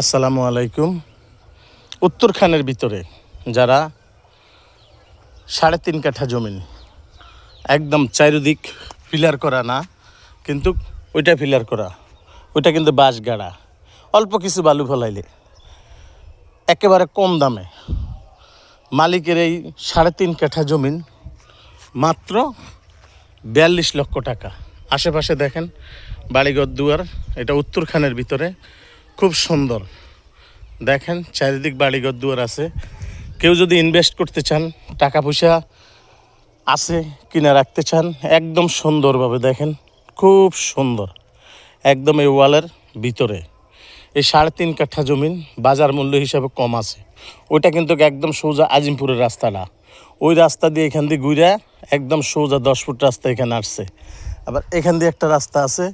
আসসালামু আলাইকুম। উত্তরখানের ভিতরে যারা 3.5 কাঠা জমিন, একদম চারিদিক পিলার করা না, কিন্তু ওইটা পিলার করা, ওইটা কিন্তু বাঁশ গাড়া, অল্প কিছু বালু ফলাইলে একেবারে কম দামে মালিকের এই 3.5 কাঠা জমিন মাত্র 42 লক্ষ টাকা। আশেপাশে দেখেন বাড়িঘর দুয়ার, এটা উত্তরখানের ভিতরে খুব সুন্দর। দেখেন চারিদিক বাড়িঘর দুয়ার আছে। কেউ যদি ইনভেস্ট করতে চান, টাকা পয়সা আছে কিনা রাখতে চান, একদম সুন্দরভাবে দেখেন, খুব সুন্দর একদম এই ওয়ালের ভিতরে। এই 3.5 কাঠা জমিন বাজার মূল্য হিসাবে কম আছে। ওইটা কিন্তু একদম সোজা আজিমপুরের রাস্তাটা, ওই রাস্তা দিয়ে এখান দিয়ে ঘুরে একদম সোজা 10 ফুট রাস্তা এখানে আসছে। আবার এখান দিয়ে একটা রাস্তা আছে,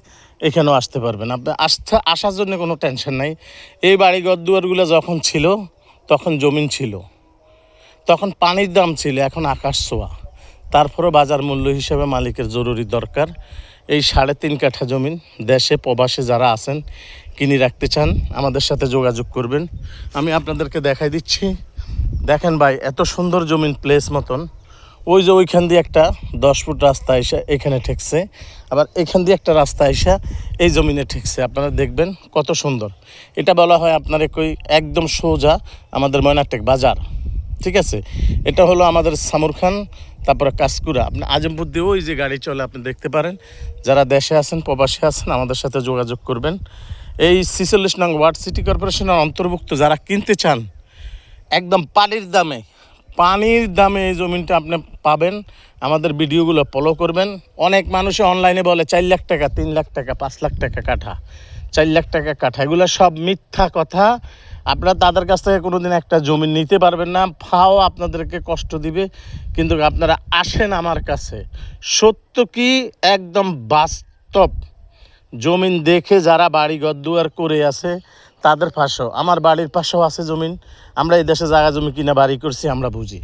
এখানেও আসতে পারবেন আপনি। আসার জন্য কোনো টেনশন নাই। এই বাড়িঘর দুয়ারগুলো যখন ছিল তখন জমিন ছিল, তখন পানির দাম ছিল, এখন আকাশ ছোঁয়া। তারপরে বাজার মূল্য হিসাবে মালিকের জরুরি দরকার। এই 3.5 কাঠা জমিন দেশে প্রবাসে যারা আছেন, কিনে রাখতে চান, আমাদের সাথে যোগাযোগ করবেন। আমি আপনাদেরকে দেখাই দিচ্ছি। দেখেন ভাই, এত সুন্দর জমিন প্লেস মতন। ওই যে ওইখান দিয়ে একটা 10 ফুট রাস্তা এসে এখানে ঠেকছে, আবার এখান দিয়ে একটা রাস্তা এসে এই জমিনে ঠেকছে। আপনারা দেখবেন কত সুন্দর। এটা বলা হয় আপনার একদম সোজা আমাদের ময়নাটেক বাজার, ঠিক আছে। এটা হলো আমাদের সামুরখান, তারপরে কাসকুরা। আপনি আজমপুর দিয়ে ওই যে গাড়ি চলে আপনি দেখতে পারেন। যারা দেশে আছেন প্রবাসে আছেন আমাদের সাথে যোগাযোগ করবেন। এই 46 নং ওয়ার্ড সিটি কর্পোরেশনের অন্তর্ভুক্ত যারা কিনতে চান, একদম পানির দামে এই জমিনটা আপনি পাবেন। আমাদের ভিডিওগুলো ফলো করবেন। অনেক মানুষে অনলাইনে বলে 4 লাখ টাকা, 3 লাখ টাকা, 5 লাখ টাকা কাঠা, 4 লাখ টাকা কাঠা। এগুলো সব মিথ্যা কথা। আপনারা তাদের কাছ থেকে কোনোদিন একটা জমি নিতে পারবেন না। ফাও আপনাদেরকে কষ্ট দিবে, কিন্তু আপনারা আসেন আমার কাছে। সত্য কি একদম বাস্তব জমিন দেখে যারা বাড়ি ঘর দুয়ার করে আছে তাদের পাশেও, আমার বাড়ির পাশেও আছে জমিন। আমরা এই দেশে জায়গা জমি কিনা বাড়ি করছি, আমরা বুঝি।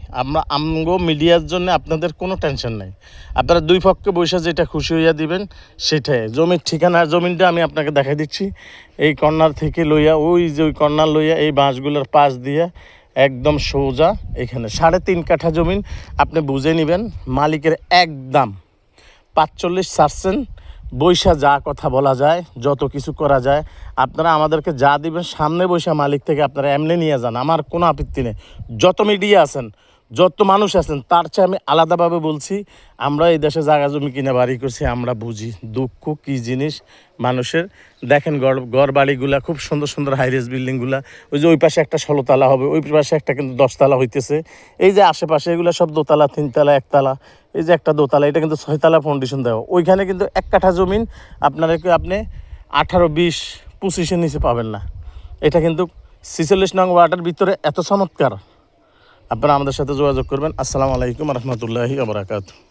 আমগো মিডিয়ার জন্য আপনাদের কোনো টেনশন নেই। আপনারা দুই পক্ষে বসে যেটা খুশি হইয়া দিবেন সেটাই। জমির ঠিকানা, জমিনটা আমি আপনাকে দেখাই দিচ্ছি। এই কর্নার থেকে লইয়া ওই যে ওই কর্নার লইয়া এই বাঁশগুলোর পাশ দিয়ে একদম সোজা এখানে 3.5 কাঠা জমিন। আপনি বুঝে নেবেন মালিকের একদম 45 ছাড়ছেন। বৈশা যা কথা বলা যায়, যত কিছু করা যায়, আপনারা আমাদেরকে যা দিবেন সামনে বৈশা মালিক থেকে আপনারা এমনি নিয়ে যান, আমার কোনো আপত্তি নেই। যত মিডিয়া আছেন, যত মানুষ আছেন, তার চেয়ে আমি আলাদাভাবে বলছি, আমরা এই দেশে জায়গা জমি কিনে বাড়ি করছি, আমরা বুঝি দুঃখ কী জিনিস মানুষের। দেখেন ঘর বাড়িগুলা খুব সুন্দর সুন্দর হাইরেজ বিল্ডিংগুলা। ওই যে ওই পাশে একটা 16 তালা হবে, ওই পাশে একটা কিন্তু 10 তালা হইতেছে। এই যে আশেপাশে এগুলো সব দোতলা, 3 তালা, 1 তালা। এই যে একটা দোতলা, এটা কিন্তু 6 তালা ফাউন্ডেশন দেওয়া। ওইখানে কিন্তু 1 কাঠা জমিন আপনাদেরকে আপনি 18, 20, 25-এর নিচে পাবেন না। এটা কিন্তু 46 নং ওয়ার্ডের ভিতরে এত চমৎকার। আপনারা আমাদের সাথে যোগাযোগ করবেন। আসসালামু আলাইকুম রহমতুল্লাহি ওয়া বারাকাতুহু।